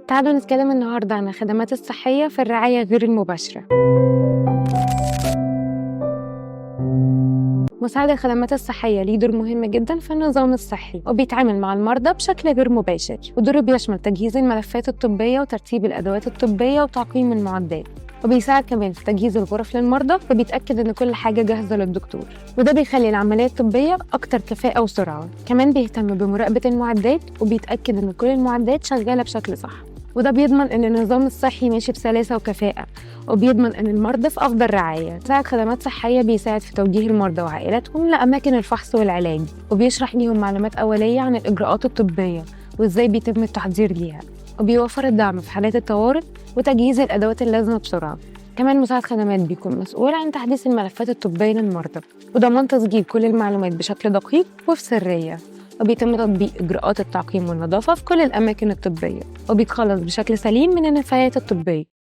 تعالوا نتكلم النهاردة عن الخدمات الصحية في الرعاية غير المباشرة. مساعد الخدمات الصحية ليه دور مهم جدا في النظام الصحي، وبيتعامل مع المرضى بشكل غير مباشر، ودوره بيشمل تجهيز الملفات الطبية وترتيب الأدوات الطبية وتعقيم المعدات، وبيساعد كمان في تجهيز الغرف للمرضى، وبيتأكد إن كل حاجة جاهزة للدكتور، وده بيخلي العملية الطبية أكتر كفاءة وسرعة. كمان بيهتم بمراقبة المعدات، وبيتأكد إن كل المعدات شغالة بشكل صح، وده بيضمن إن النظام الصحي ماشي بسلاسة وكفاءة، وبيضمن إن المرضى في أفضل رعاية. مساعد خدمات صحية بيساعد في توجيه المرضى وعائلاتهم لأماكن الفحص والعلاج، وبيشرح ليهم معلومات أولية عن الإجراءات الطبية وإزاي بيتم التحضير ليها، وبيوفر الدعم في حالات الطوارئ وتجهيز الأدوات اللازمة بسرعة. كمان مساعد خدمات بيكون مسؤول عن تحديث الملفات الطبية للمرضى، وضمان تسجيل كل المعلومات بشكل دقيق وفي سرية، وبيتم تطبيق إجراءات التعقيم والنظافة في كل الأماكن الطبية، وبيتخلص بشكل سليم من النفايات الطبية.